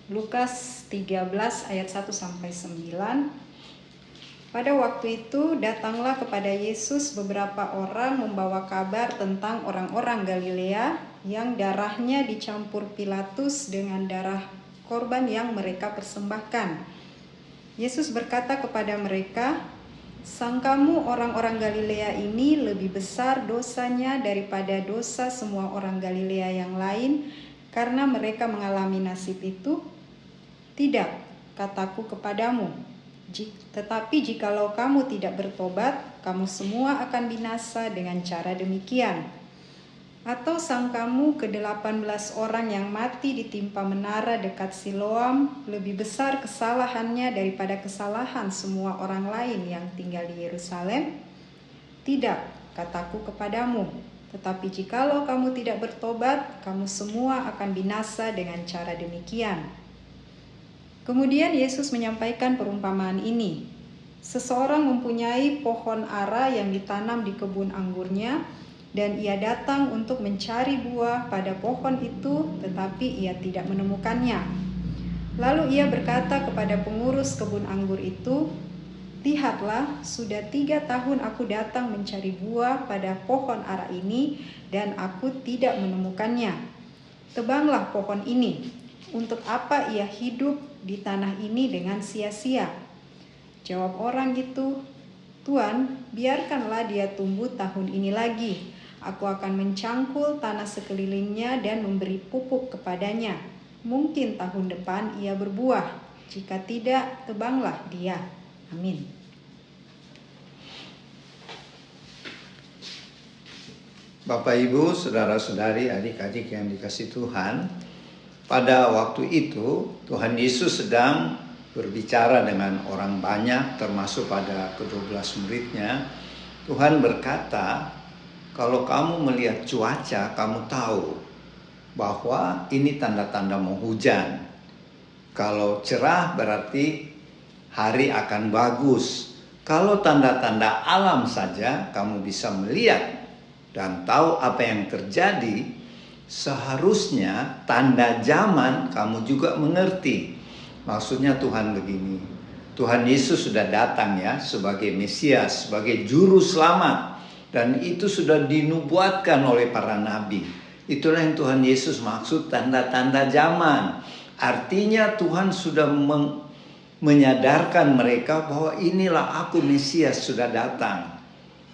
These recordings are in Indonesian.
Lukas 13 ayat 1 sampai 9. Pada waktu itu datanglah kepada Yesus beberapa orang membawa kabar tentang orang-orang Galilea yang darahnya dicampur Pilatus dengan darah korban yang mereka persembahkan. Yesus berkata kepada mereka, "Sangkamu orang-orang Galilea ini lebih besar dosanya daripada dosa semua orang Galilea yang lain karena mereka mengalami nasib itu? Tidak, kataku kepadamu. Tetapi jikalau kamu tidak bertobat, kamu semua akan binasa dengan cara demikian. Atau sangkamu ke-18 orang yang mati ditimpa menara dekat Siloam lebih besar kesalahannya daripada kesalahan semua orang lain yang tinggal di Yerusalem? Tidak, kataku kepadamu. Tetapi jikalau kamu tidak bertobat, kamu semua akan binasa dengan cara demikian." Kemudian Yesus menyampaikan perumpamaan ini. Seseorang mempunyai pohon ara yang ditanam di kebun anggurnya, dan ia datang untuk mencari buah pada pohon itu, tetapi ia tidak menemukannya. Lalu ia berkata kepada pengurus kebun anggur itu, "Lihatlah, sudah 3 tahun aku datang mencari buah pada pohon ara ini, dan aku tidak menemukannya. Tebanglah pohon ini. Untuk apa ia hidup di tanah ini dengan sia-sia?" Jawab orang itu, "Tuan, biarkanlah dia tumbuh tahun ini lagi. Aku akan mencangkul tanah sekelilingnya dan memberi pupuk kepadanya. Mungkin tahun depan ia berbuah. Jika tidak, tebanglah dia." Amin. Bapak, Ibu, saudara-saudari, adik-adik yang dikasihi Tuhan, pada waktu itu Tuhan Yesus sedang berbicara dengan orang banyak, termasuk pada ke-12 muridnya. Tuhan berkata, kalau kamu melihat cuaca, kamu tahu bahwa ini tanda-tanda mau hujan. Kalau cerah berarti hari akan bagus. Kalau tanda-tanda alam saja kamu bisa melihat dan tahu apa yang terjadi, seharusnya tanda zaman kamu juga mengerti. Maksudnya Tuhan begini, Tuhan Yesus sudah datang ya sebagai Mesias, sebagai juru selamat, dan itu sudah dinubuatkan oleh para nabi. Itulah yang Tuhan Yesus maksud tanda-tanda zaman. Artinya Tuhan sudah menyadarkan mereka bahwa inilah aku, Mesias sudah datang.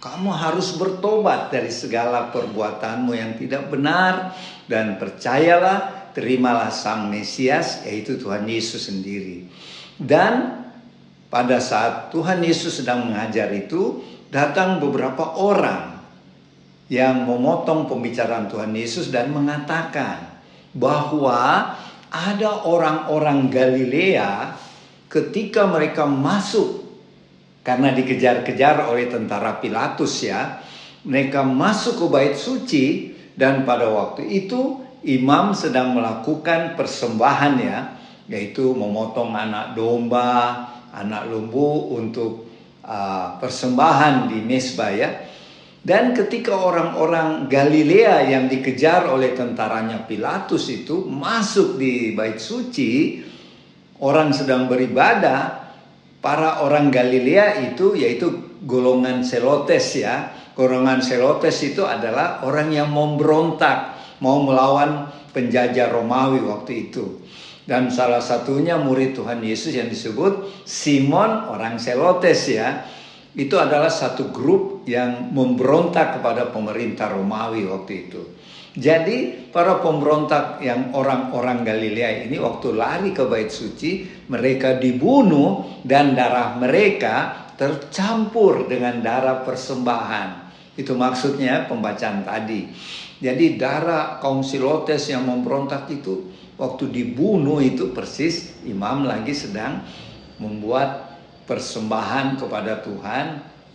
Kamu harus bertobat dari segala perbuatanmu yang tidak benar, dan percayalah, terimalah Sang Mesias, yaitu Tuhan Yesus sendiri. Dan pada saat Tuhan Yesus sedang mengajar itu, datang beberapa orang yang memotong pembicaraan Tuhan Yesus dan mengatakan bahwa ada orang-orang Galilea ketika mereka masuk, karena dikejar-kejar oleh tentara Pilatus ya, mereka masuk ke bait suci, dan pada waktu itu imam sedang melakukan persembahan ya, yaitu memotong anak domba, anak lembu untuk persembahan di mezbah ya. Dan ketika orang-orang Galilea yang dikejar oleh tentaranya Pilatus itu masuk di bait suci, orang sedang beribadah, para orang Galilea itu yaitu golongan Selotes ya. Golongan Selotes itu adalah orang yang memberontak, mau melawan penjajah Romawi waktu itu. Dan salah satunya murid Tuhan Yesus yang disebut Simon orang Selotes ya. Itu adalah satu grup yang memberontak kepada pemerintah Romawi waktu itu. Jadi para pemberontak yang orang-orang Galilea ini waktu lari ke bait suci, mereka dibunuh dan darah mereka tercampur dengan darah persembahan. Itu maksudnya pembacaan tadi. Jadi darah kaum Selotes yang memberontak itu waktu dibunuh itu persis imam lagi sedang membuat persembahan kepada Tuhan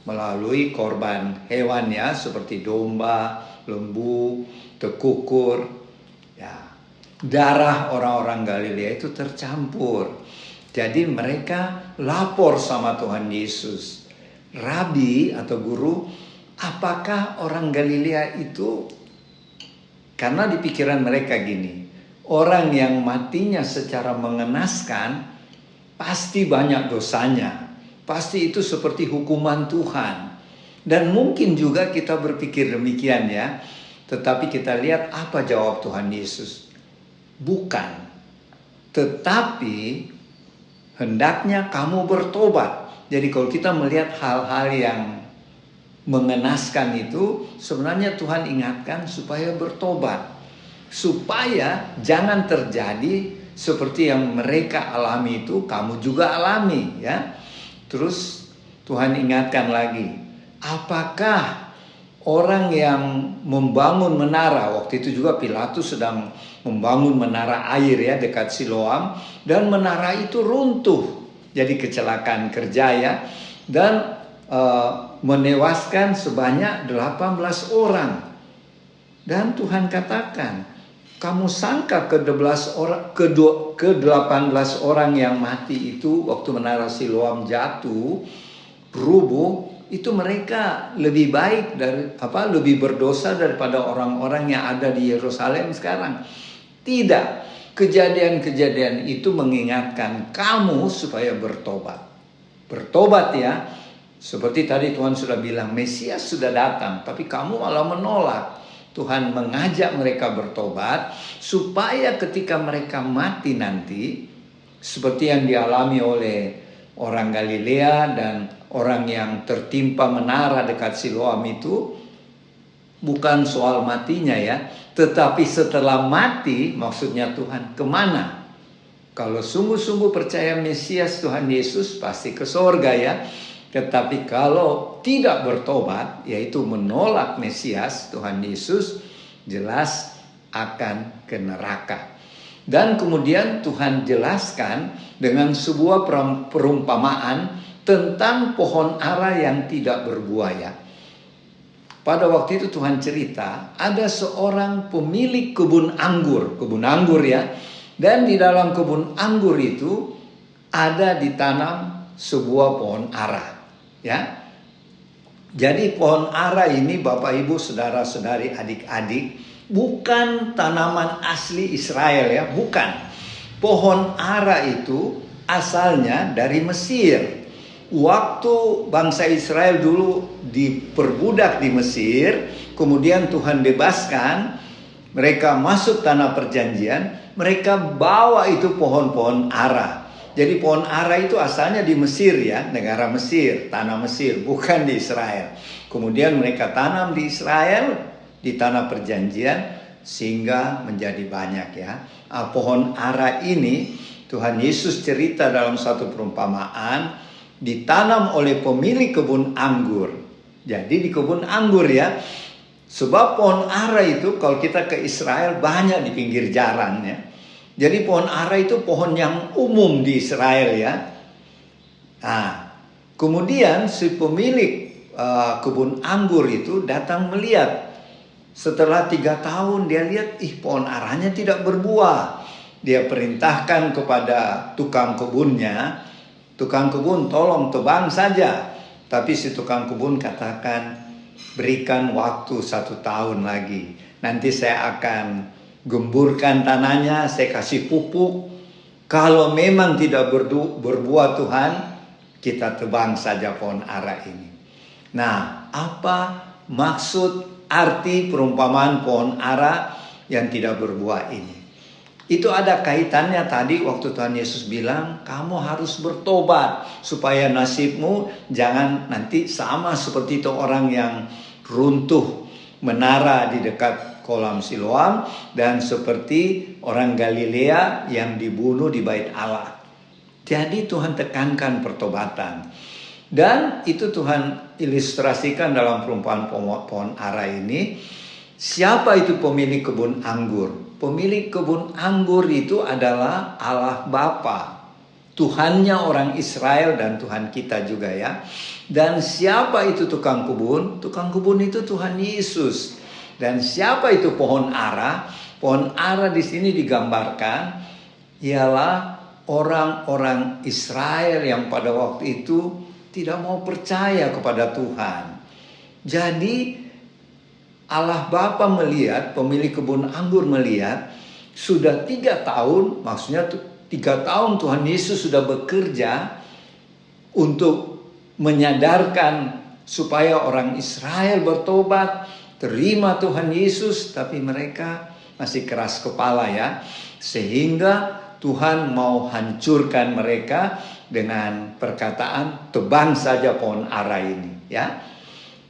melalui korban hewan ya, seperti domba, lembu, tekukur ya. Darah orang-orang Galilea itu tercampur. Jadi mereka lapor sama Tuhan Yesus, "Rabi atau guru, apakah orang Galilea itu," karena di pikiran mereka gini, orang yang matinya secara mengenaskan, pasti banyak dosanya. Pasti itu seperti hukuman Tuhan. Dan mungkin juga kita berpikir demikian ya. Tetapi kita lihat apa jawab Tuhan Yesus. Bukan. Tetapi hendaknya kamu bertobat. Jadi kalau kita melihat hal-hal yang mengenaskan itu, sebenarnya Tuhan ingatkan supaya bertobat. Supaya jangan terjadi seperti yang mereka alami itu, kamu juga alami ya. Terus Tuhan ingatkan lagi, apakah orang yang membangun menara, waktu itu juga Pilatus sedang membangun menara air ya dekat Siloam, dan menara itu runtuh, jadi kecelakaan kerja ya, dan menewaskan sebanyak 18 orang. Dan Tuhan katakan, kamu sangka ke-18 orang yang mati itu waktu menara Siloam jatuh, rubuh, itu mereka lebih baik lebih berdosa daripada orang-orang yang ada di Yerusalem sekarang. Tidak, kejadian-kejadian itu mengingatkan kamu supaya bertobat. Bertobat ya, seperti tadi Tuhan sudah bilang, Mesias sudah datang, tapi kamu malah menolak. Tuhan mengajak mereka bertobat supaya ketika mereka mati nanti, seperti yang dialami oleh orang Galilea dan orang yang tertimpa menara dekat Siloam itu, bukan soal matinya ya, tetapi setelah mati maksudnya Tuhan kemana? Kalau sungguh-sungguh percaya Mesias Tuhan Yesus pasti ke sorga ya. Tetapi kalau tidak bertobat, yaitu menolak Mesias Tuhan Yesus, jelas akan ke neraka. Dan kemudian Tuhan jelaskan dengan sebuah perumpamaan tentang pohon ara yang tidak berbuah ya. Pada waktu itu Tuhan cerita, ada seorang pemilik kebun anggur ya. Dan di dalam kebun anggur itu ada ditanam sebuah pohon ara. Ya, jadi pohon ara ini Bapak Ibu saudara-saudari adik-adik bukan tanaman asli Israel ya, bukan. Pohon ara itu asalnya dari Mesir. Waktu bangsa Israel dulu diperbudak di Mesir, kemudian Tuhan bebaskan, mereka masuk tanah perjanjian, mereka bawa itu pohon-pohon ara. Jadi pohon ara itu asalnya di Mesir ya, negara Mesir, tanah Mesir, bukan di Israel. Kemudian mereka tanam di Israel, di tanah perjanjian, sehingga menjadi banyak ya. Pohon ara ini, Tuhan Yesus cerita dalam satu perumpamaan, ditanam oleh pemilik kebun anggur. Jadi di kebun anggur ya, sebab pohon ara itu kalau kita ke Israel banyak di pinggir jalan ya. Jadi pohon ara itu pohon yang umum di Israel ya. Nah, kemudian si pemilik kebun anggur itu datang melihat. Setelah 3 tahun dia lihat, pohon aranya tidak berbuah. Dia perintahkan kepada tukang kebunnya, tukang kebun tolong tebang saja. Tapi si tukang kebun katakan, berikan waktu 1 tahun lagi. Nanti saya akan gemburkan tanahnya, saya kasih pupuk. Kalau memang tidak berbuah Tuhan, kita tebang saja pohon ara ini. Nah, apa maksud arti perumpamaan pohon ara yang tidak berbuah ini? Itu ada kaitannya tadi waktu Tuhan Yesus bilang, kamu harus bertobat supaya nasibmu jangan nanti sama seperti itu orang yang runtuh menara di dekat kolam Siloam, dan seperti orang Galilea yang dibunuh di Bait Allah. Jadi Tuhan tekankan pertobatan. Dan itu Tuhan ilustrasikan dalam perumpamaan pohon ara ini. Siapa itu pemilik kebun anggur? Pemilik kebun anggur itu adalah Allah Bapa, Tuhannya orang Israel dan Tuhan kita juga ya. Dan siapa itu tukang kebun? Tukang kebun itu Tuhan Yesus. Dan siapa itu pohon ara? Pohon ara di sini digambarkan ialah orang-orang Israel yang pada waktu itu tidak mau percaya kepada Tuhan. Jadi Allah Bapa melihat, pemilik kebun anggur melihat, sudah 3 tahun, maksudnya 3 tahun Tuhan Yesus sudah bekerja untuk menyadarkan supaya orang Israel bertobat, terima Tuhan Yesus, tapi mereka masih keras kepala ya. Sehingga Tuhan mau hancurkan mereka dengan perkataan tebang saja pohon ara ini ya.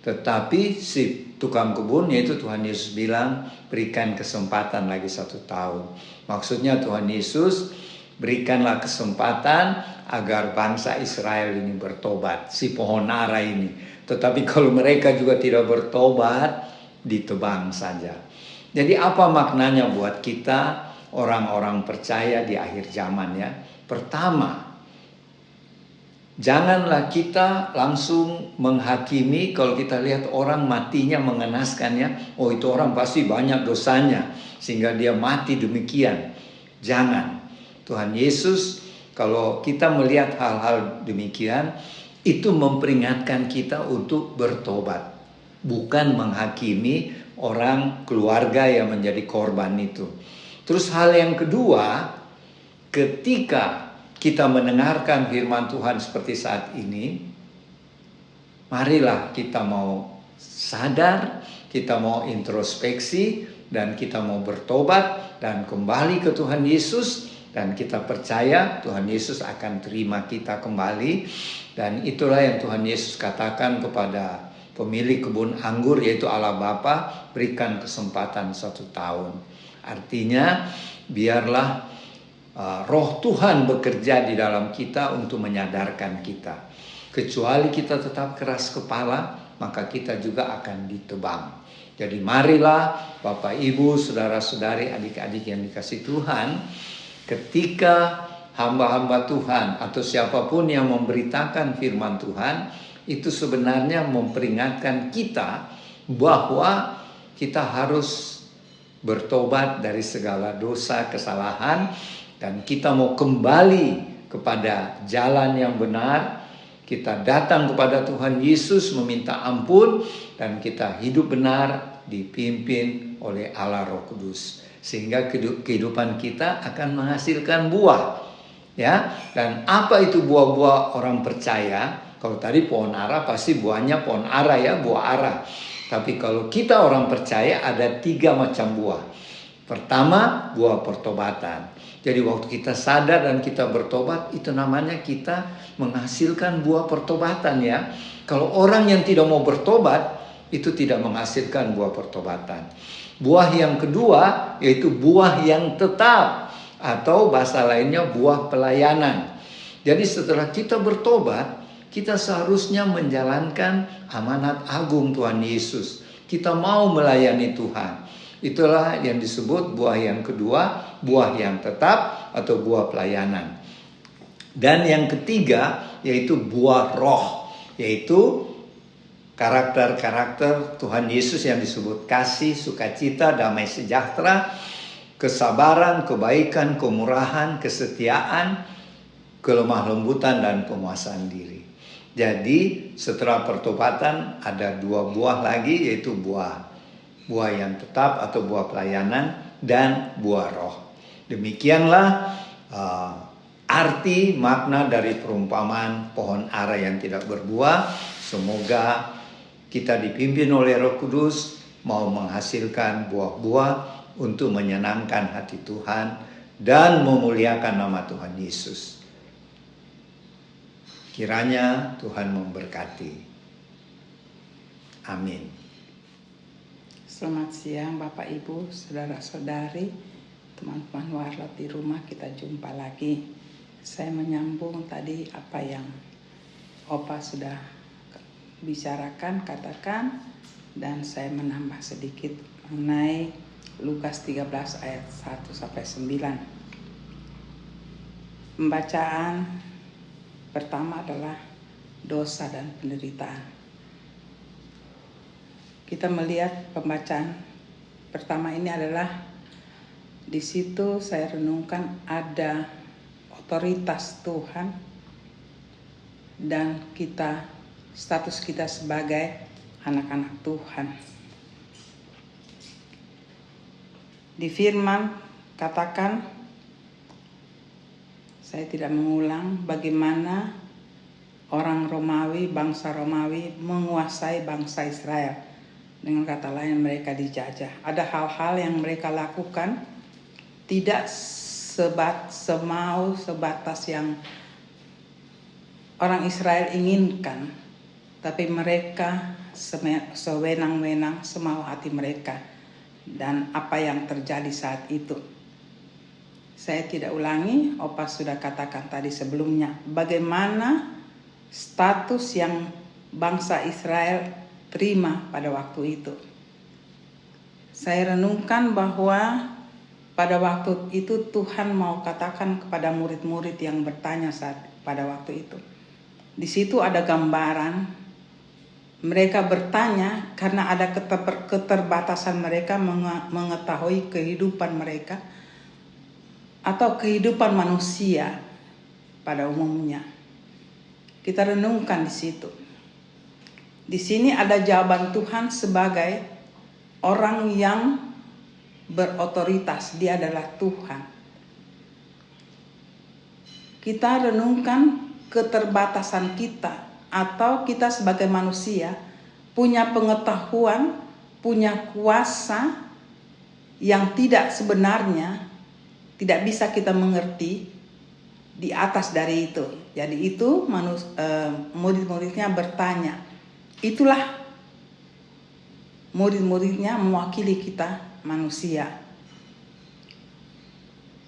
Tetapi si tukang kebun, yaitu Tuhan Yesus bilang berikan kesempatan lagi 1 tahun. Maksudnya Tuhan Yesus berikanlah kesempatan agar bangsa Israel ini bertobat, si pohon ara ini. Tetapi kalau mereka juga tidak bertobat, ditebang saja. Jadi apa maknanya buat kita orang-orang percaya di akhir zaman ya? Pertama, janganlah kita langsung menghakimi kalau kita lihat orang matinya mengenaskan ya. Oh, itu orang pasti banyak dosanya sehingga dia mati demikian. Jangan. Tuhan Yesus kalau kita melihat hal-hal demikian, itu memperingatkan kita untuk bertobat. Bukan menghakimi orang keluarga yang menjadi korban itu. Terus hal yang kedua, ketika kita mendengarkan firman Tuhan seperti saat ini, marilah kita mau sadar, kita mau introspeksi, dan kita mau bertobat dan kembali ke Tuhan Yesus. Dan kita percaya Tuhan Yesus akan terima kita kembali. Dan itulah yang Tuhan Yesus katakan kepada pemilik kebun anggur, yaitu Allah Bapa, berikan kesempatan 1 tahun. Artinya biarlah roh Tuhan bekerja di dalam kita untuk menyadarkan kita. Kecuali kita tetap keras kepala, maka kita juga akan ditebang. Jadi marilah Bapak Ibu, saudara-saudari, adik-adik yang dikasih Tuhan, ketika hamba-hamba Tuhan atau siapapun yang memberitakan firman Tuhan, itu sebenarnya memperingatkan kita bahwa kita harus bertobat dari segala dosa, kesalahan, dan kita mau kembali kepada jalan yang benar. Kita datang kepada Tuhan Yesus meminta ampun, dan kita hidup benar dipimpin oleh Allah Roh Kudus, sehingga kehidupan kita akan menghasilkan buah ya. Dan apa itu buah-buah orang percaya? Kalau tadi pohon ara pasti buahnya pohon ara ya, buah ara. Tapi kalau kita orang percaya ada 3 macam buah. Pertama, buah pertobatan. Jadi waktu kita sadar dan kita bertobat, itu namanya kita menghasilkan buah pertobatan ya. Kalau orang yang tidak mau bertobat, itu tidak menghasilkan buah pertobatan. Buah yang kedua, yaitu buah yang tetap, atau bahasa lainnya buah pelayanan. Jadi setelah kita bertobat, kita seharusnya menjalankan amanat agung Tuhan Yesus. Kita mau melayani Tuhan. Itulah yang disebut buah yang kedua, buah yang tetap atau buah pelayanan. Dan yang ketiga yaitu buah roh, yaitu karakter-karakter Tuhan Yesus yang disebut kasih, sukacita, damai sejahtera, kesabaran, kebaikan, kemurahan, kesetiaan, kelemah lembutan, dan penguasaan diri. Jadi setelah pertobatan ada 2 buah lagi, yaitu buah yang tetap atau buah pelayanan dan buah roh. Demikianlah arti makna dari perumpamaan pohon ara yang tidak berbuah. Semoga kita dipimpin oleh Roh Kudus mau menghasilkan buah-buah untuk menyenangkan hati Tuhan dan memuliakan nama Tuhan Yesus. Kiranya Tuhan memberkati. Amin. Selamat siang Bapak Ibu, saudara-saudari, teman-teman warlot di rumah, kita jumpa lagi. Saya menyambung tadi apa yang Opa sudah bicarakan, katakan, dan saya menambah sedikit mengenai Lukas 13 ayat 1-9. Pembacaan pertama adalah dosa dan penderitaan. Kita melihat pembacaan pertama ini adalah di situ saya renungkan ada otoritas Tuhan dan status kita sebagai anak-anak Tuhan. Di firman katakan, saya tidak mengulang bagaimana orang Romawi, bangsa Romawi menguasai bangsa Israel. Dengan kata lain, mereka dijajah. Ada hal-hal yang mereka lakukan tidak sebatas yang orang Israel inginkan, tapi mereka sewenang-wenang, semau hati mereka. Dan apa yang terjadi saat itu, saya tidak ulangi, Opa sudah katakan tadi sebelumnya, bagaimana status yang bangsa Israel terima pada waktu itu. Saya renungkan bahwa pada waktu itu Tuhan mau katakan kepada murid-murid yang bertanya pada waktu itu. Di situ ada gambaran mereka bertanya karena ada keterbatasan mereka mengetahui kehidupan mereka atau kehidupan manusia pada umumnya. Kita renungkan di situ. Di sini ada jawaban Tuhan sebagai orang yang berotoritas. Dia adalah Tuhan. Kita renungkan keterbatasan kita atau kita sebagai manusia punya pengetahuan, punya kuasa yang tidak sebenarnya tidak bisa kita mengerti di atas dari itu. Jadi itu murid-muridnya bertanya. Itulah murid-muridnya mewakili kita manusia.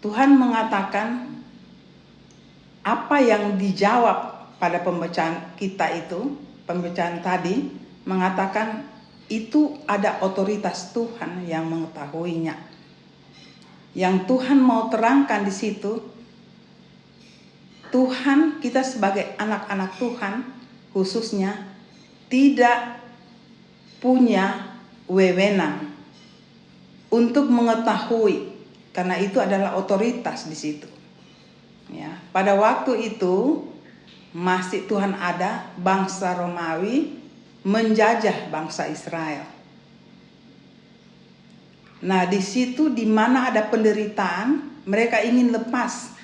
Tuhan mengatakan apa yang dijawab pada pembacaan kita itu, pembacaan tadi mengatakan itu ada otoritas Tuhan yang mengetahuinya. Yang Tuhan mau terangkan di situ, Tuhan, kita sebagai anak-anak Tuhan khususnya tidak punya wewenang untuk mengetahui, karena itu adalah otoritas di situ. Ya, pada waktu itu masih Tuhan ada bangsa Romawi menjajah bangsa Israel. Nah, di situ di mana ada penderitaan, mereka ingin lepas.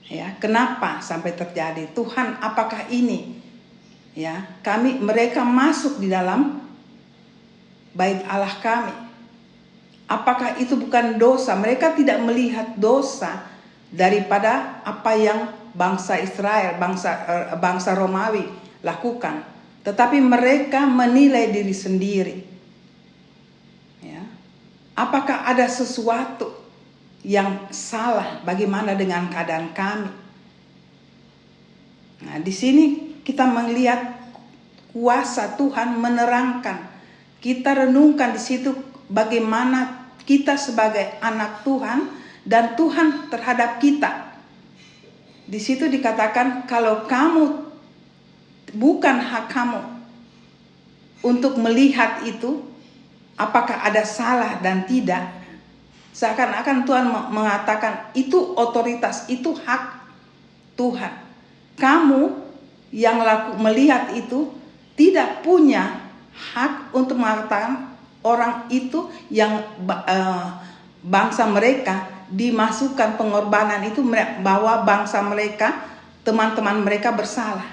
Ya, kenapa sampai terjadi? Tuhan, apakah ini? Ya, mereka masuk di dalam bait Allah kami. Apakah itu bukan dosa? Mereka tidak melihat dosa daripada apa yang bangsa Israel, bangsa Romawi lakukan, tetapi mereka menilai diri sendiri. Ya. Apakah ada sesuatu yang salah? Bagaimana dengan keadaan kami? Nah, di sini kita melihat kuasa Tuhan menerangkan. Kita renungkan di situ bagaimana kita sebagai anak Tuhan dan Tuhan terhadap kita. Di situ dikatakan kalau kamu bukan hak kamu untuk melihat itu, apakah ada salah dan tidak. Seakan-akan Tuhan mengatakan itu otoritas, itu hak Tuhan. Kamu yang melihat itu tidak punya hak untuk mengatakan orang itu yang bangsa mereka dimasukkan pengorbanan itu bahwa bangsa mereka, teman-teman mereka bersalah.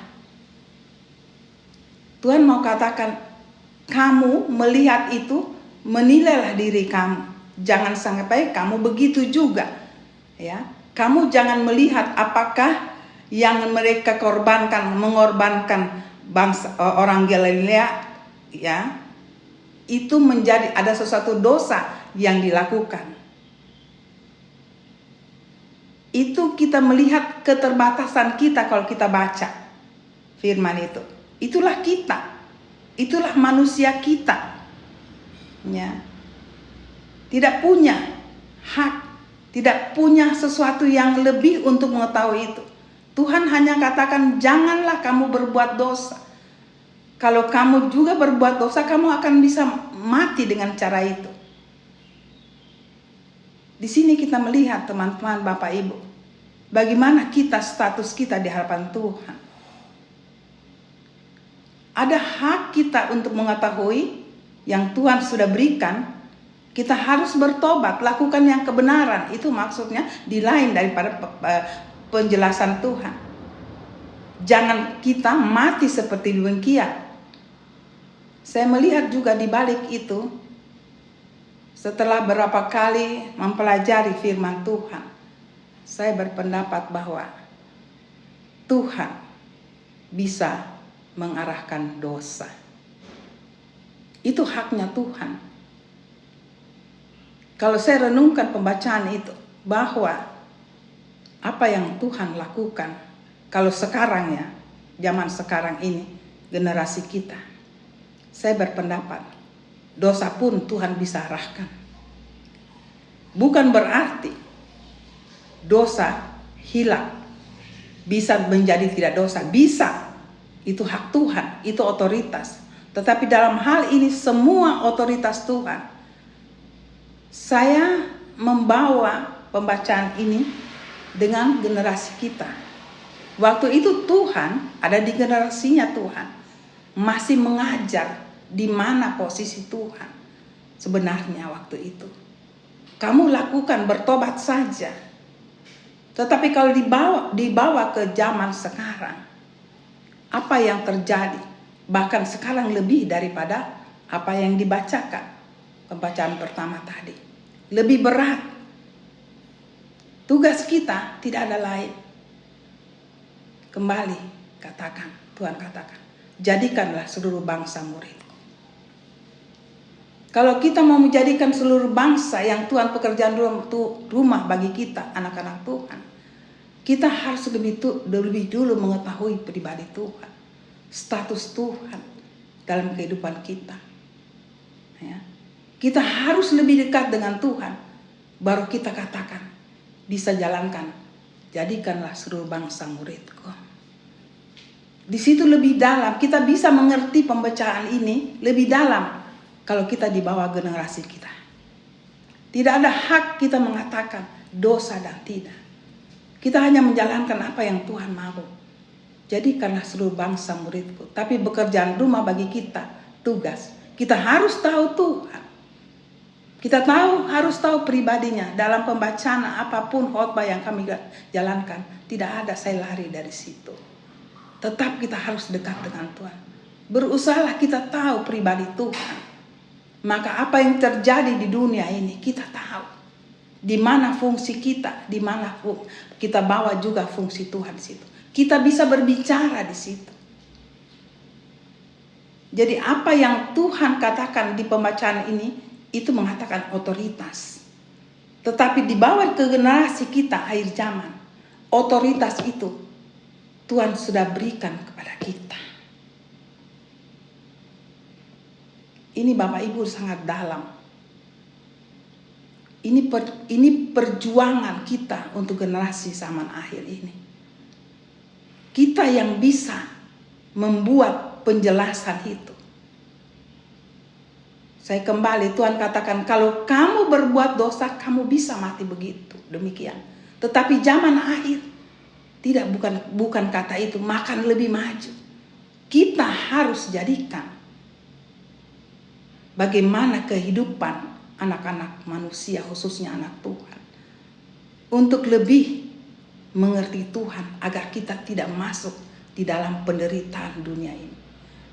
Tuhan mau katakan kamu melihat itu, menilailah diri kamu. Jangan sampai kamu begitu juga. Ya, kamu jangan melihat apakah yang mereka mengorbankan bangsa orang Galilea, ya, itu menjadi ada sesuatu dosa yang dilakukan. Itu kita melihat keterbatasan kita kalau kita baca firman itu. Itulah kita. Itulah manusia kita. Ya. Tidak punya hak, tidak punya sesuatu yang lebih untuk mengetahui itu. Tuhan hanya katakan janganlah kamu berbuat dosa. Kalau kamu juga berbuat dosa, kamu akan bisa mati dengan cara itu. Di sini kita melihat teman-teman, Bapak Ibu, bagaimana status kita di hadapan Tuhan. Ada hak kita untuk mengetahui yang Tuhan sudah berikan, Kita harus bertobat, lakukan yang kebenaran. Itu maksudnya di lain daripada penjelasan Tuhan. Jangan kita mati seperti demikian. Saya melihat juga di balik itu, setelah berapa kali mempelajari firman Tuhan, saya berpendapat bahwa Tuhan bisa mengarahkan dosa. Itu haknya Tuhan. Kalau saya renungkan pembacaan itu, bahwa apa yang Tuhan lakukan, kalau sekarang ya, zaman sekarang ini, generasi kita, saya berpendapat dosa pun Tuhan bisa arahkan. Bukan berarti dosa hilang, bisa menjadi tidak dosa, bisa. Itu hak Tuhan, itu otoritas. Tetapi dalam hal ini semua otoritas Tuhan. Saya membawa pembacaan ini dengan generasi kita. Waktu itu Tuhan ada di generasinya Tuhan, masih mengajar di mana posisi Tuhan sebenarnya waktu itu. Kamu lakukan, bertobat saja. Tetapi kalau dibawa ke zaman sekarang, apa yang terjadi? Bahkan sekarang lebih daripada apa yang dibacakan pembacaan pertama tadi. Lebih berat. Tugas kita tidak ada lain. Kembali katakan, Tuhan katakan, jadikanlah seluruh bangsa muridku. Kalau kita mau menjadikan seluruh bangsa yang Tuhan pekerjaan rumah bagi kita, anak-anak Tuhan, kita harus lebih dulu mengetahui pribadi Tuhan, status Tuhan dalam kehidupan kita. Ya. Kita harus lebih dekat dengan Tuhan, baru kita katakan, bisa jalankan, jadikanlah seluruh bangsa muridku. Di situ lebih dalam, kita bisa mengerti pembacaan ini lebih dalam. Kalau kita di bawah generasi kita, tidak ada hak kita mengatakan dosa dan tidak. Kita hanya menjalankan apa yang Tuhan mau. Jadikanlah seluruh bangsa muridku. Tapi pekerjaan rumah bagi kita, tugas. Kita harus tahu Tuhan. Kita harus tahu pribadinya. Dalam pembacaan apapun khotbah yang kami jalankan, tidak ada saya lari dari situ. Tetap kita harus dekat dengan Tuhan. Berusahalah kita tahu pribadi Tuhan. Maka apa yang terjadi di dunia ini kita tahu. Di mana fungsi kita, di mana kita bawa juga fungsi Tuhan di situ. Kita bisa berbicara di situ. Jadi apa yang Tuhan katakan di pembacaan ini, itu mengatakan otoritas. Tetapi di bawah ke generasi kita akhir zaman, otoritas itu Tuhan sudah berikan kepada kita. Ini Bapak Ibu sangat dalam. Ini perjuangan kita untuk generasi zaman akhir ini. Kita yang bisa membuat penjelasan itu. Saya kembali, Tuhan katakan, kalau kamu berbuat dosa, kamu bisa mati begitu. Demikian. Tetapi zaman akhir, tidak, bukan kata itu, makan lebih maju. Kita harus jadikan bagaimana kehidupan anak-anak manusia, khususnya anak Tuhan, untuk lebih mengerti Tuhan agar kita tidak masuk di dalam penderitaan dunia ini.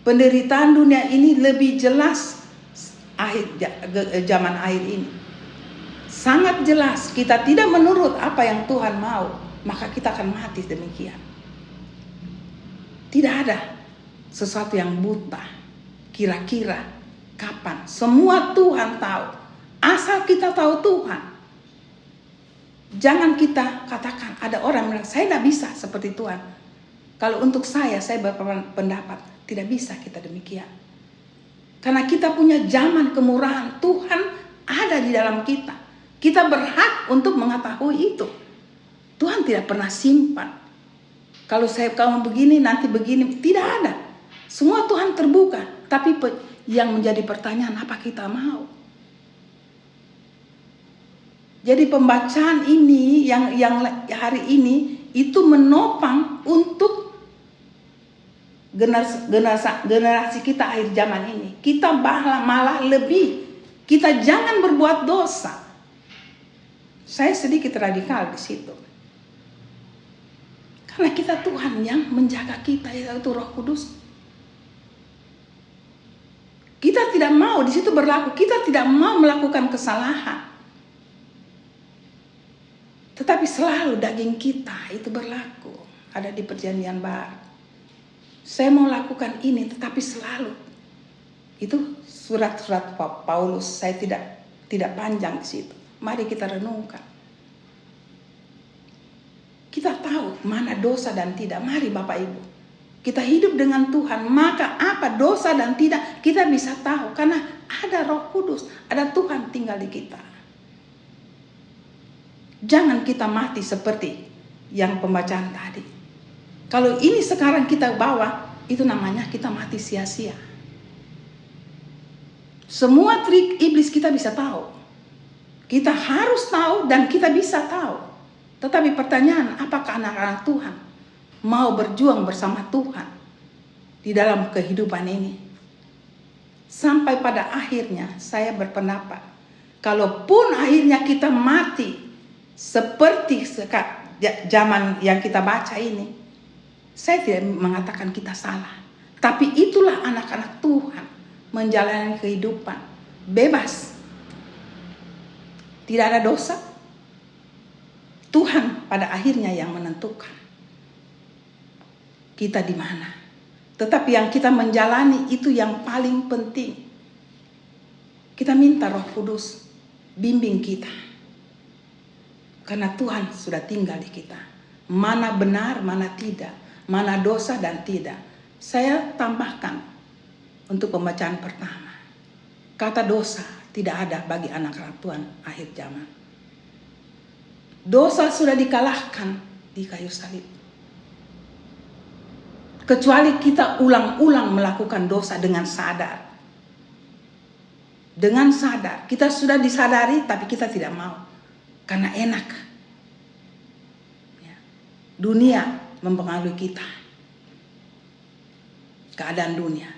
Penderitaan dunia ini lebih jelas zaman akhir ini. Sangat jelas, kita tidak menurut apa yang Tuhan mau, maka kita akan mati demikian. Tidak ada sesuatu yang buta, kira-kira kapan. Semua Tuhan tahu. Asal kita tahu Tuhan. Jangan kita katakan ada orang bilang saya tidak bisa seperti Tuhan. Kalau untuk saya berpendapat tidak bisa kita demikian. Karena kita punya zaman kemurahan. Tuhan ada di dalam kita. Kita berhak untuk mengetahui itu. Tuhan tidak pernah simpan. Kalau kamu begini nanti begini, tidak ada. Semua Tuhan terbuka. Tapi yang menjadi pertanyaan, apa kita mau? Jadi pembacaan ini yang hari ini itu menopang untuk generasi kita akhir zaman ini. Kita malah lebih Kita jangan berbuat dosa. Saya sedikit radikal di situ. Karena kita Tuhan yang menjaga kita, yaitu Roh Kudus. Kita tidak mau di situ berlaku, kita tidak mau melakukan kesalahan. Tetapi selalu daging kita itu berlaku. Ada di Perjanjian Baru. Saya mau lakukan ini, tetapi selalu. Itu surat-surat Paulus, saya tidak panjang di situ. Mari kita renungkan. Kita tahu mana dosa dan tidak. Mari Bapak Ibu. Kita hidup dengan Tuhan. Maka apa dosa dan tidak kita bisa tahu. Karena ada Roh Kudus. Ada Tuhan tinggal di kita. Jangan kita mati seperti yang pembacaan tadi. Kalau ini sekarang kita bawa, itu namanya kita mati sia-sia. Semua trik iblis kita bisa tahu. Kita harus tahu dan kita bisa tahu. Tetapi pertanyaan, apakah anak-anak Tuhan mau berjuang bersama Tuhan di dalam kehidupan ini? Sampai pada akhirnya saya berpendapat, kalaupun akhirnya kita mati seperti zaman yang kita baca ini, saya tidak mengatakan kita salah. Tapi itulah anak-anak Tuhan menjalani kehidupan bebas. Tidak ada dosa. Tuhan pada akhirnya yang menentukan kita di mana. Tetapi yang kita menjalani itu yang paling penting. Kita minta Roh Kudus bimbing kita. Karena Tuhan sudah tinggal di kita. Mana benar, mana tidak. Mana dosa dan tidak. Saya tambahkan untuk pembacaan pertama. Kata dosa tidak ada bagi anak-anak Tuhan akhir zaman. Dosa sudah dikalahkan di kayu salib. Kecuali kita ulang-ulang melakukan dosa dengan sadar. Dengan sadar. Kita sudah disadari tapi kita tidak mau. Karena enak. Ya. Dunia mempengaruhi kita. Keadaan dunia.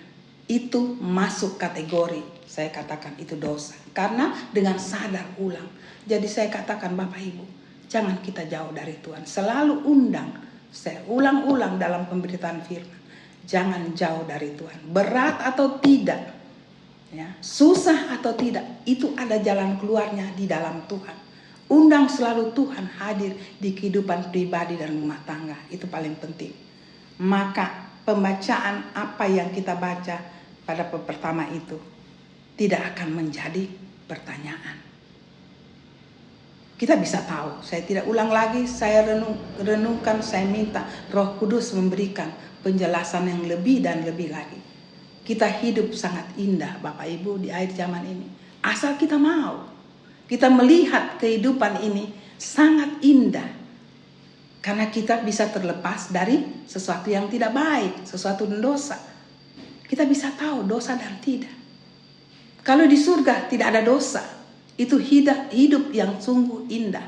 Itu masuk kategori. Saya katakan itu dosa. Karena dengan sadar ulang. Jadi saya katakan Bapak Ibu. Jangan kita jauh dari Tuhan. Selalu undang. Saya ulang-ulang dalam pemberitaan firman. Jangan jauh dari Tuhan. Berat atau tidak. Ya, susah atau tidak. Itu ada jalan keluarnya di dalam Tuhan. Undang selalu Tuhan hadir di kehidupan pribadi dan rumah tangga. Itu paling penting. Maka pembacaan apa yang kita baca pada pertama itu tidak akan menjadi pertanyaan. Kita bisa tahu. Saya tidak ulang lagi. Saya renungkan. Saya minta Roh Kudus memberikan penjelasan yang lebih dan lebih lagi. Kita hidup sangat indah Bapak Ibu di akhir zaman ini. Asal kita mau. Kita melihat kehidupan ini sangat indah. Karena kita bisa terlepas dari sesuatu yang tidak baik. Sesuatu dosa. Kita bisa tahu dosa dan tidak. Kalau di surga tidak ada dosa, itu hidup yang sungguh indah.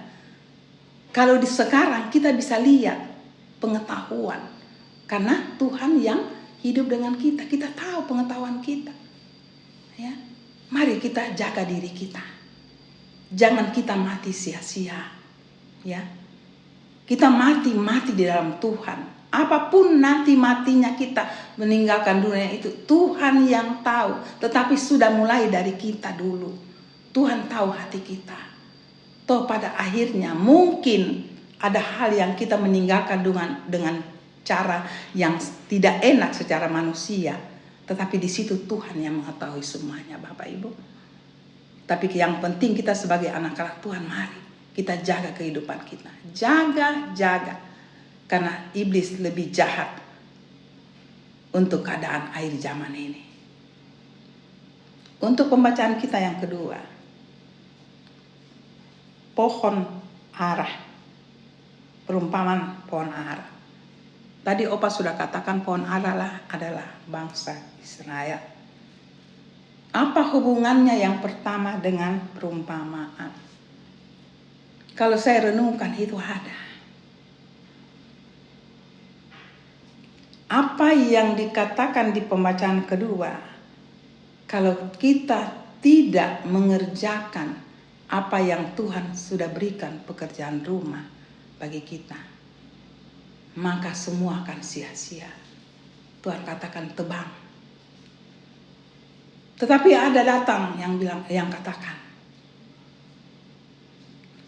Kalau di sekarang kita bisa lihat pengetahuan. Karena Tuhan yang hidup dengan kita. Kita tahu pengetahuan kita. Ya. Mari kita jaga diri kita. Jangan kita mati sia-sia. Ya. Kita mati di dalam Tuhan. Apapun nanti matinya kita meninggalkan dunia itu, Tuhan yang tahu. Tetapi sudah mulai dari kita dulu. Tuhan tahu hati kita. Toh pada akhirnya mungkin ada hal yang kita meninggalkan dengan cara yang tidak enak secara manusia. Tetapi di situ Tuhan yang mengetahui semuanya Bapak Ibu. Tapi yang penting kita sebagai anak-anak Tuhan, mari kita jaga kehidupan kita. Jaga. Karena iblis lebih jahat untuk keadaan akhir zaman ini. Untuk pembacaan kita yang kedua. Pohon ara. Perumpamaan pohon ara. Tadi Opa sudah katakan pohon ara adalah bangsa Israel. Apa hubungannya yang pertama dengan perumpamaan? Kalau saya renungkan itu ada. Apa yang dikatakan di pembacaan kedua, kalau kita tidak mengerjakan apa yang Tuhan sudah berikan pekerjaan rumah bagi kita, maka semua akan sia-sia. Tuhan katakan tebang. Tetapi ada datang yang katakan,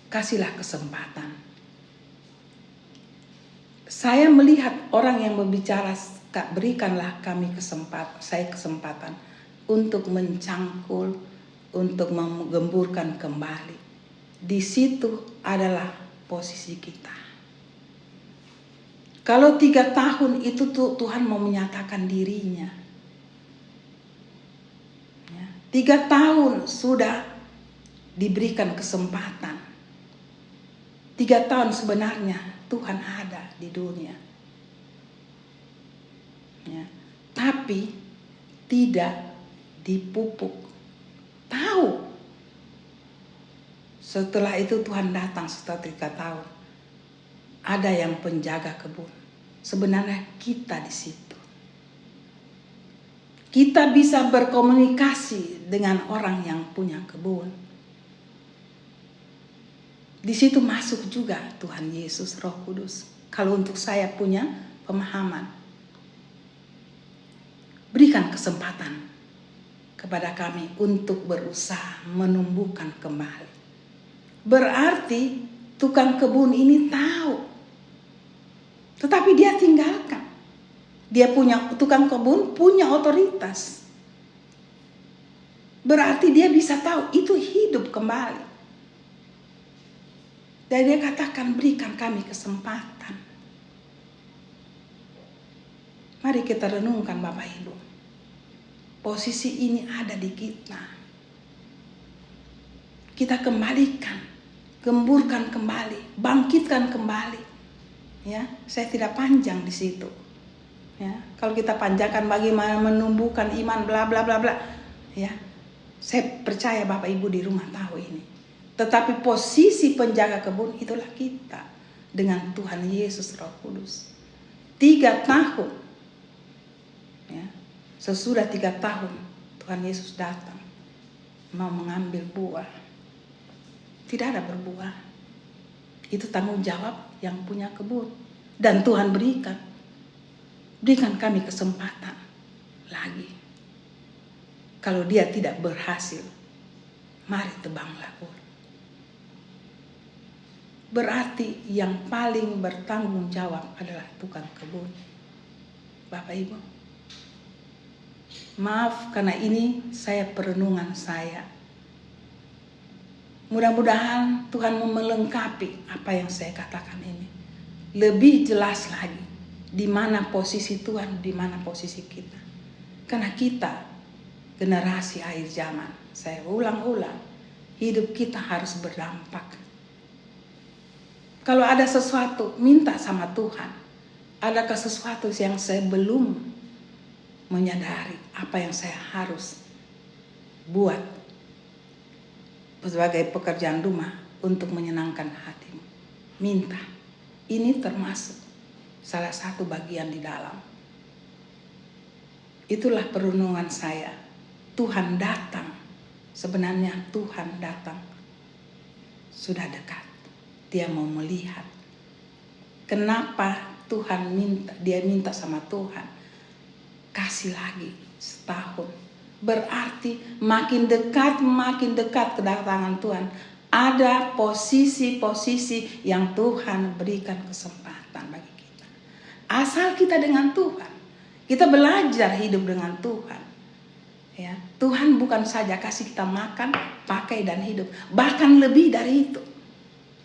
kasihlah kesempatan. Saya melihat orang yang berbicara, berikanlah kami kesempatan untuk mencangkul, untuk menggemburkan kembali. Di situ adalah posisi kita. Kalau 3 tahun itu Tuhan mau menyatakan dirinya. 3 tahun sudah diberikan kesempatan. 3 tahun sebenarnya Tuhan ada di dunia. Tapi tidak dipupuk. Tahu. Setelah itu Tuhan datang setelah 3 tahun. Ada yang penjaga kebun. Sebenarnya kita di situ. Kita bisa berkomunikasi dengan orang yang punya kebun. Di situ masuk juga Tuhan Yesus, Roh Kudus. Kalau untuk saya punya pemahaman, berikan kesempatan kepada kami untuk berusaha menumbuhkan kembali. Berarti tukang kebun ini tahu, tetapi dia tinggalkan. Dia punya, tukang kebun punya otoritas. Berarti dia bisa tahu itu hidup kembali. Dan dia katakan berikan kami kesempatan. Mari kita renungkan Bapak Ibu. Posisi ini ada di kita. Kita kembalikan, gemburkan kembali, bangkitkan kembali. Ya, saya tidak panjang di situ. Ya, kalau kita panjangkan bagaimana menumbuhkan iman bla bla bla bla, ya, saya percaya Bapak Ibu di rumah tahu ini. Tetapi posisi penjaga kebun itulah kita dengan Tuhan Yesus Roh Kudus. 3 tahun, ya, sesudah 3 tahun Tuhan Yesus datang mau mengambil buah, tidak ada berbuah. Itu tanggung jawab yang punya kebun dan Tuhan berikan kami kesempatan lagi. Kalau dia tidak berhasil, mari tebanglah pun. Berarti yang paling bertanggung jawab adalah tukang kebun. Bapak Ibu, maaf karena ini saya perenungan saya. Mudah-mudahan Tuhan melengkapi apa yang saya katakan ini. Lebih jelas lagi di mana posisi Tuhan, di mana posisi kita. Karena kita generasi akhir zaman. Saya ulang-ulang, hidup kita harus berdampak. Kalau ada sesuatu, minta sama Tuhan. Adakah sesuatu yang saya belum menyadari apa yang saya harus buat sebagai pekerjaan rumah untuk menyenangkan hatimu? Minta. Ini termasuk salah satu bagian di dalam. Itulah perenungan saya. Tuhan datang. Sebenarnya Tuhan datang. Sudah dekat. Dia mau melihat. Kenapa Tuhan minta? Dia minta sama Tuhan. Kasih lagi setahun. Berarti makin dekat kedatangan Tuhan. Ada posisi-posisi yang Tuhan berikan kesempatan bagi kita. Asal kita dengan Tuhan, kita belajar hidup dengan Tuhan. Ya, Tuhan bukan saja kasih kita makan, pakai dan hidup, bahkan lebih dari itu.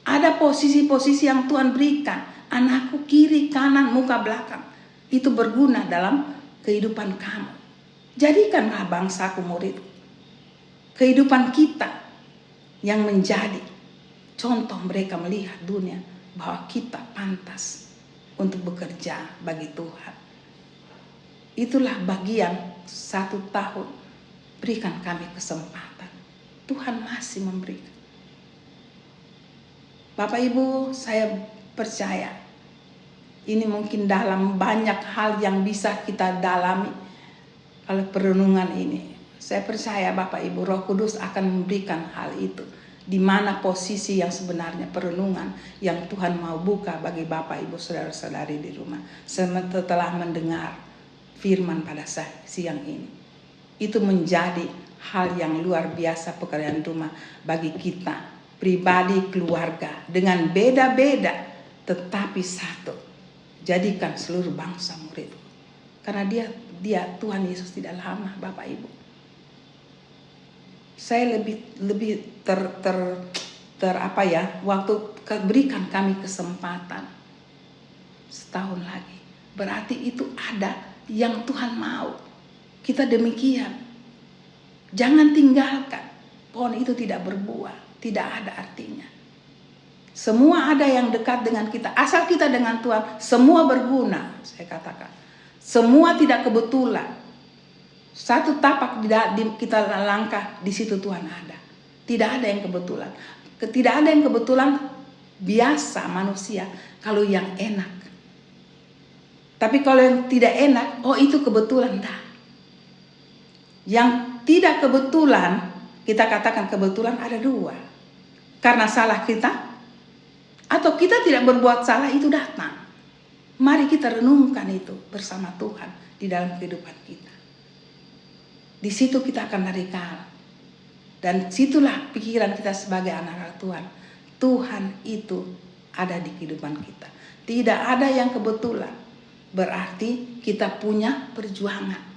Ada posisi-posisi yang Tuhan berikan. Anakku kiri, kanan, muka, belakang. Itu berguna dalam kehidupan kamu. Jadikanlah bangsaku murid. Kehidupan kita yang menjadi contoh mereka melihat dunia bahwa kita pantas untuk bekerja bagi Tuhan. Itulah bagian 1 tahun. Berikan kami kesempatan. Tuhan masih memberikan. Bapak Ibu, saya percaya ini mungkin dalam banyak hal yang bisa kita dalami kalau perenungan ini. Saya percaya Bapak Ibu, Roh Kudus akan memberikan hal itu. Di mana posisi yang sebenarnya perenungan yang Tuhan mau buka bagi Bapak Ibu saudara-saudari di rumah. Setelah mendengar firman pada siang ini. Itu menjadi hal yang luar biasa pekerjaan rumah bagi kita. Pribadi, keluarga. Dengan beda-beda tetapi satu. Jadikan seluruh bangsa murid. Karena dia Tuhan Yesus tidak lama Bapak Ibu. Saya lebih waktu berikan kami kesempatan setahun lagi. Berarti itu ada yang Tuhan mau. Kita demikian. Jangan tinggalkan. Pohon itu tidak berbuah, tidak ada artinya. Semua ada yang dekat dengan kita. Asal kita dengan Tuhan, semua berguna, saya katakan. Semua tidak kebetulan. Satu tapak kita langkah, di situ Tuhan ada. Tidak ada yang kebetulan. Tidak ada yang kebetulan biasa manusia kalau yang enak. Tapi kalau yang tidak enak, oh itu kebetulan dah. Yang tidak kebetulan, kita katakan kebetulan ada dua. Karena salah kita, atau kita tidak berbuat salah itu datang. Mari kita renungkan itu bersama Tuhan di dalam kehidupan kita. Di situ kita akan radikal. Dan situlah pikiran kita sebagai anak-anak Tuhan. Tuhan itu ada di kehidupan kita. Tidak ada yang kebetulan. Berarti kita punya perjuangan.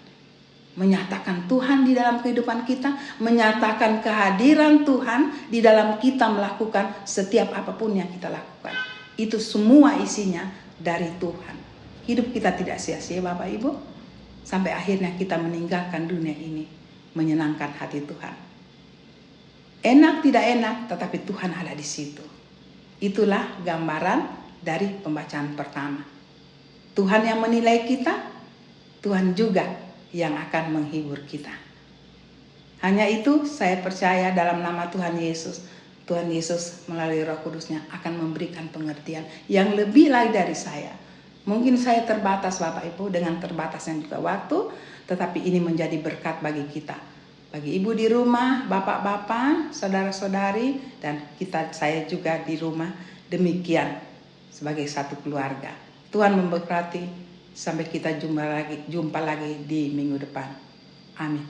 Menyatakan Tuhan di dalam kehidupan kita. Menyatakan kehadiran Tuhan di dalam kita melakukan setiap apapun yang kita lakukan. Itu semua isinya dari Tuhan. Hidup kita tidak sia-sia Bapak Ibu. Sampai akhirnya kita meninggalkan dunia ini menyenangkan hati Tuhan. Enak tidak enak, tetapi Tuhan ada di situ. Itulah gambaran dari pembacaan pertama. Tuhan yang menilai kita, Tuhan juga yang akan menghibur kita. Hanya itu saya percaya dalam nama Tuhan Yesus. Tuhan Yesus melalui Roh Kudusnya akan memberikan pengertian yang lebih lagi dari saya. Mungkin saya terbatas Bapak Ibu dengan terbatasnya juga waktu, tetapi ini menjadi berkat bagi kita. Bagi ibu di rumah, bapak-bapak, saudara-saudari, dan saya juga di rumah demikian sebagai satu keluarga. Tuhan memberkati sampai kita jumpa lagi di minggu depan. Amin.